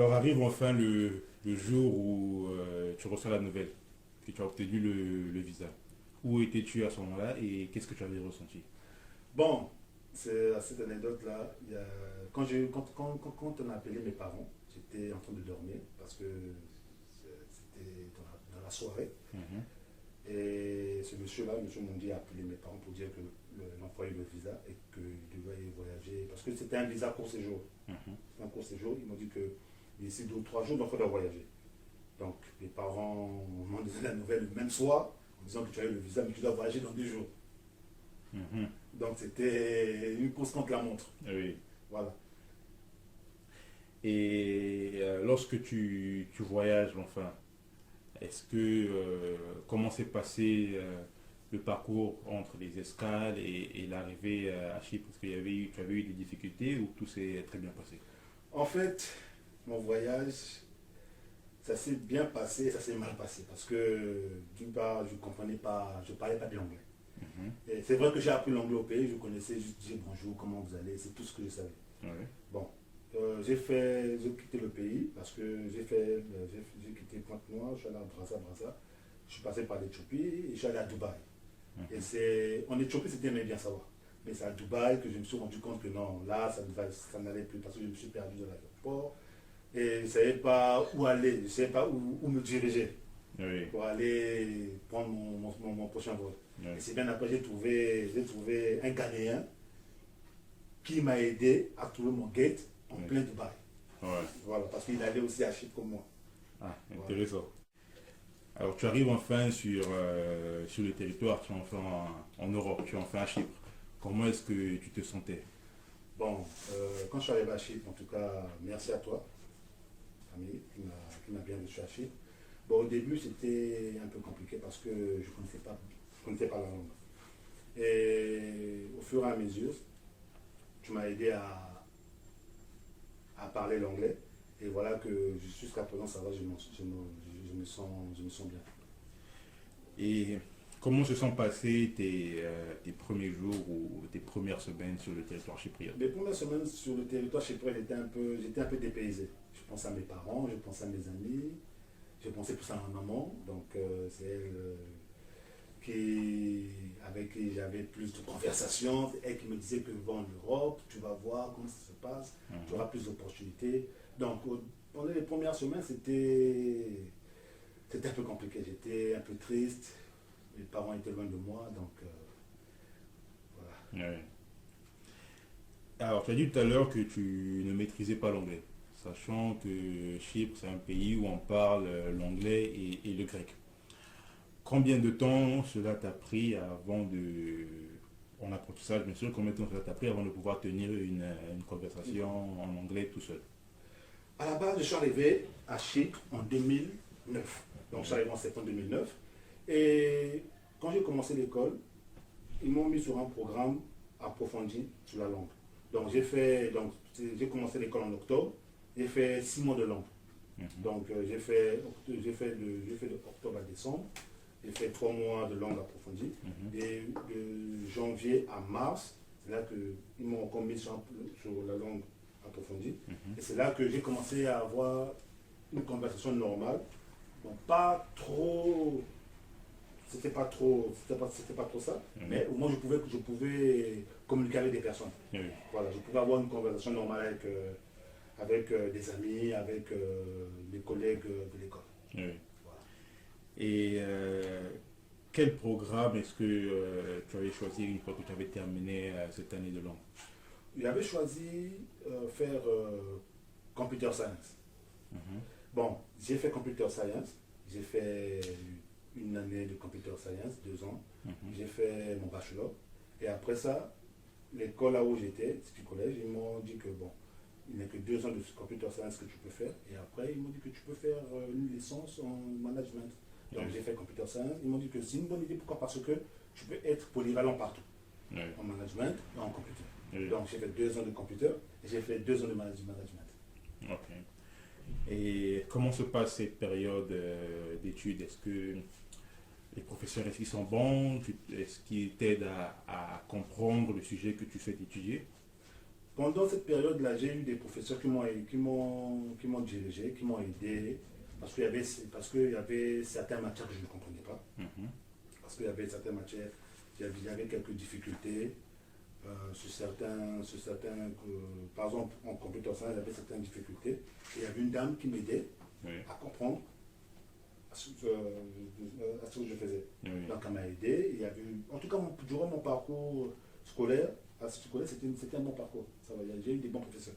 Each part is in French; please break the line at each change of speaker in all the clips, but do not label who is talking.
Alors arrive enfin le jour où tu reçois la nouvelle, que tu as obtenu le visa. Où étais-tu à ce moment-là et qu'est-ce que tu avais ressenti?
Bon, c'est à cette anecdote-là, quand on a appelé mes parents, j'étais en train de dormir parce que c'était dans la soirée.
Mhm,
Et ce monsieur-là, monsieur Mondi, a appelé mes parents pour dire que l'enfant a eu le visa et qu'il devait y voyager parce que c'était un visa court séjour.
mhm.
C'était un court séjour, ils m'ont dit que d'ici 2 ou 3 jours, l'enfant doit voyager. Donc les parents m'ont donné la nouvelle le même soir en disant que tu as eu le visa mais tu dois voyager dans 2 jours.
Mhm.
Donc c'était une course contre la montre.
Oui.
Voilà.
Et lorsque tu voyages, enfin, est-ce que comment s'est passé le parcours entre les escales et l'arrivée à Chypre? Est-ce tu avais eu des difficultés ou tout s'est très bien passé?
En fait, mon voyage, ça s'est bien passé et ça s'est mal passé parce que d'une part, je ne comprenais pas, je ne parlais pas bien anglais.
Mhm.
Et c'est vrai que j'ai appris l'anglais au pays, je connaissais juste dire bonjour, comment vous allez, c'est tout ce que je savais.
Ouais.
Bon, j'ai quitté le pays parce que j'ai quitté Pointe-Noire, je suis allé à Brazza, je suis passé par l'Éthiopie et je suis allé à Dubaï. Et
Mhm.
en Éthiopie, c'était même bien savoir. Mais c'est à Dubaï que je me suis rendu compte que non, là, ça n'allait plus parce que je me suis perdu dans l'aéroport et je ne savais pas où aller, je ne savais pas où me diriger
Oui.
pour aller prendre mon prochain vol. Et
Oui.
c'est bien après j'ai trouvé un Ghanéen qui m'a aidé à trouver mon gate en
Oui.
plein Dubaï.
Ouais.
Voilà, parce qu'il allait aussi à Chypre comme moi.
Ah,
Voilà.
intéressant. Alors tu arrives enfin sur le territoire, tu es enfin en Europe, tu es enfin à Chypre. Comment est-ce que tu te sentais?
Bon, quand je suis arrivé à Chypre, en tout cas, merci à toi, ami, qui m'a bien reçu à Chypre. Bon, au début, c'était un peu compliqué parce que je connaissais pas la langue. Et au fur et à mesure, tu m'as aidé à parler l'anglais. Et voilà que jusqu'à présent, ça va, je me sens bien.
Et comment se sont passés tes premiers jours ou tes premières semaines sur le territoire chypriote?
Les premières semaines sur le territoire chypriote, j'étais un peu dépaysé. Je pensais à mes parents, je pensais à mes amis, je pensais plus à ma maman. Donc, c'est elle avec qui j'avais plus de conversations. C'est elle qui me disait que bon, l'Europe, tu vas voir comment ça se passe, tu
Mhm.
auras plus d'opportunités. Donc, pendant les premières semaines, c'était un peu compliqué. J'étais un peu triste. Mes parents étaient loin de moi, donc voilà.
Ouais. Alors tu as dit tout à l'heure que tu ne maîtrisais pas l'anglais, sachant que Chypre c'est un pays où on parle l'anglais et le grec. Combien de temps cela t'a pris avant de... En apprentissage, bien sûr, combien de temps cela t'a pris avant de pouvoir tenir une conversation en anglais tout seul?
À la base, je suis arrivé à Chypre en 2009. Donc, je suis
Mhm.
arrivé en septembre 2009. Et quand j'ai commencé l'école, ils m'ont mis sur un programme approfondi sur la langue. Donc, j'ai commencé l'école en octobre. J'ai fait 6 mois de langue.
Mhm.
Donc, j'ai fait de octobre à décembre. J'ai fait 3 mois de langue approfondie.
Mhm.
Et de janvier à mars, c'est là qu'ils m'ont encore mis sur la langue approfondie.
Mhm.
Et c'est là que j'ai commencé à avoir une conversation normale. Donc pas trop, c'était pas trop ça,
Mhm.
mais au moins je pouvais communiquer avec des personnes.
Oui.
Voilà, je pouvais avoir une conversation normale avec des amis, avec des collègues de l'école.
Oui.
Voilà.
Et quel programme est-ce que tu avais choisi une fois que tu avais terminé cette année de langue?
J'avais choisi faire computer science.
Mhm.
Bon, j'ai fait computer science, j'ai fait une année de computer science, 2 ans.
Mhm.
J'ai fait mon bachelor. Et après ça, l'école là où j'étais, c'était du collège, ils m'ont dit que bon, il n'y a que 2 ans de computer science que tu peux faire. Et après, ils m'ont dit que tu peux faire une licence en management. Donc
Oui.
j'ai fait computer science. Ils m'ont dit que c'est une bonne idée. Pourquoi? Parce que tu peux être polyvalent partout,
Oui.
en management et en computer.
Oui.
Donc j'ai fait 2 ans de computer et j'ai fait 2 ans de management.
Ok. Et comment se passe cette période d'études? Est-ce que les professeurs, est-ce qu'ils sont bons? Est-ce qu'ils t'aident à comprendre le sujet que tu souhaites étudier?
pendant cette période-là, j'ai eu des professeurs qui m'ont dirigé, qui m'ont aidé, parce qu'il y avait certaines matières que je ne comprenais pas. Parce qu'il y avait certaines matières, il y avait quelques difficultés par exemple, en computer science, il y avait certaines difficultés. Et il y avait une dame qui m'aidait à comprendre à ce que je faisais. Donc elle m'a aidé. En tout cas, durant mon parcours scolaire, c'était un bon parcours. J'ai eu des bons professeurs.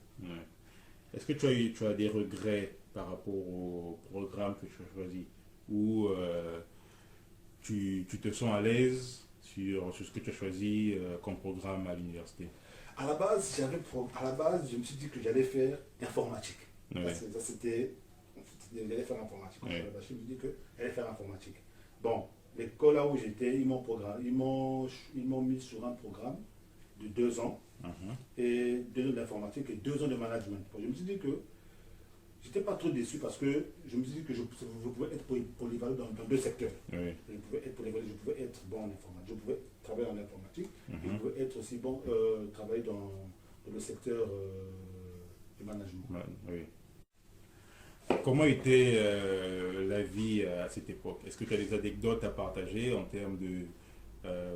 Est-ce que tu as des regrets par rapport au programme que tu as choisi ou tu te sens à l'aise sur ce que tu as choisi comme programme à l'université?
À la base, je me suis dit que j'allais faire informatique. J'allais faire informatique. Quand je me suis dit que j'allais faire informatique. Bon, l'école là où j'étais, ils m'ont mis sur un programme de 2 ans, et 2 ans d'informatique et 2 ans de management. Je me suis dit que j'étais pas trop déçu parce que je me suis dit que je pouvais être polyvalent dans 2 secteurs. Je pouvais être polyvalent, je pouvais être bon en informatique, je pouvais travailler en informatique, et je pouvais être aussi bon, travailler dans le secteur du management.
Comment était la vie à cette époque? Est-ce que tu as des anecdotes à partager en termes de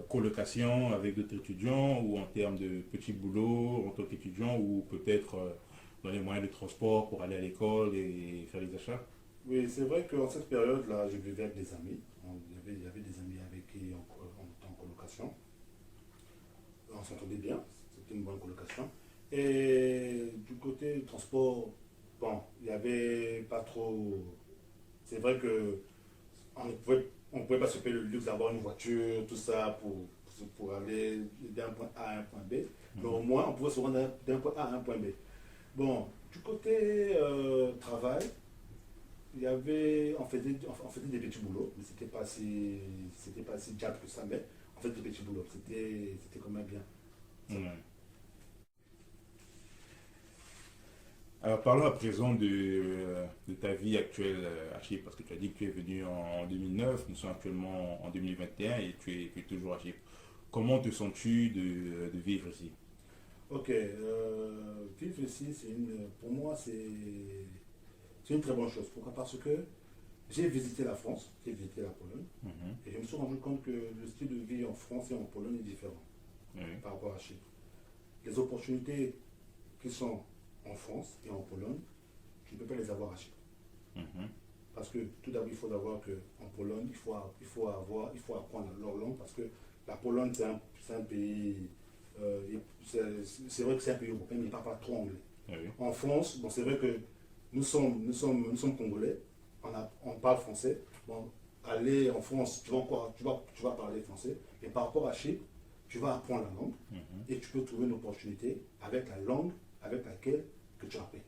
colocation avec d'autres étudiants ou en termes de petits boulots en tant qu'étudiant ou peut-être dans les moyens de transport pour aller à l'école et faire les achats?
Oui, c'est vrai qu'en cette période-là, je vivais avec des amis. Il y avait des amis avec qui on était en colocation. On s'entendait bien, c'était une bonne colocation. Et du côté du transport, bon, il n'y avait pas trop... C'est vrai que on pouvait pas se payer le luxe d'avoir une voiture, tout ça, pour aller d'un point A à un point B. Mais au moins, on pouvait se rendre d'un point A à un point B. Bon, du côté travail, on faisait des petits boulots, mais c'était pas si diable que ça, mais on faisait des petits boulots. C'était quand même bien.
Alors parlons à présent de ta vie actuelle à Chypre, parce que tu as dit que tu es venu en 2009, nous sommes actuellement en 2021 et tu es toujours à Chypre. Comment te sens-tu de vivre ici?
Ok, vivre ici, pour moi, c'est une très bonne chose. Pourquoi? Parce que j'ai visité la France, j'ai visité la Pologne, et je me suis rendu compte que le style de vie en France et en Pologne est différent par rapport à Chypre. Les opportunités qui sont en France et en Pologne, tu ne peux pas les avoir à Chypre. Parce que tout d'abord, il faut savoir qu'en Pologne, il faut apprendre leur langue parce que la Pologne, c'est un pays, c'est vrai que c'est un pays européen, mais il ne parle pas trop anglais. En France, bon, c'est vrai que nous sommes congolais, on parle français. Bon, aller en France, tu vas parler français, et par rapport à Chypre, tu vas apprendre la langue et tu peux trouver une opportunité avec la langue avec laquelle que tu as appris.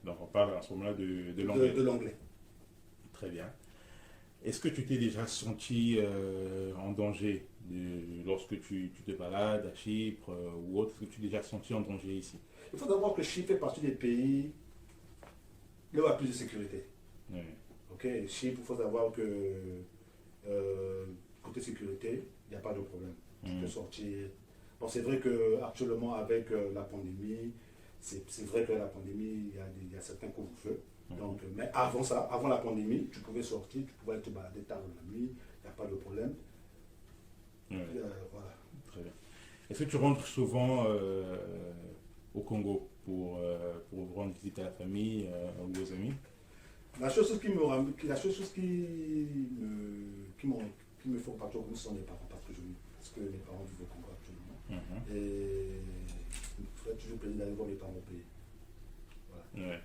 Donc on parle à ce moment-là de l'anglais.
De l'anglais.
Très bien. Est-ce que tu t'es déjà senti en danger lorsque tu te balades à Chypre ou autre? Est-ce que tu t'es déjà senti en danger ici?
Il faut savoir que Chypre fait partie des pays où il y a plus de sécurité. Ok, Chypre, il faut savoir que côté sécurité, il n'y a pas de problème. Tu peux sortir. Bon, c'est vrai qu'actuellement, avec la pandémie, c'est vrai que la pandémie, il y a certains couvre-feux. Donc, mais avant ça, avant la pandémie, tu pouvais sortir, tu pouvais te balader tard dans la nuit, il n'y a pas de problème. Voilà.
Très bien. Est-ce que tu rentres souvent au Congo pour rendre visite à la famille ou aux amis?
La chose qui me fait partir au Congo, ce sont les parents, parce que mes parents vivent au Congo actuellement. Et il faudrait toujours plaisir d'aller voir les parents au pays. Voilà.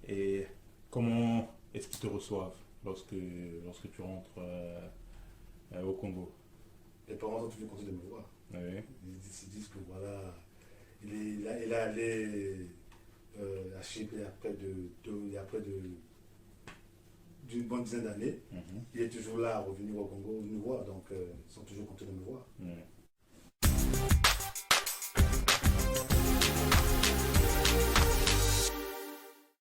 Et comment est-ce qu'ils te reçoivent lorsque tu rentres au Congo?
Les parents sont toujours contents de me voir. Ils se disent que voilà, il est allé à Chypre il y a près d'une bonne dizaine d'années. Il est toujours là à revenir au Congo nous voir, donc ils sont toujours contents de me voir.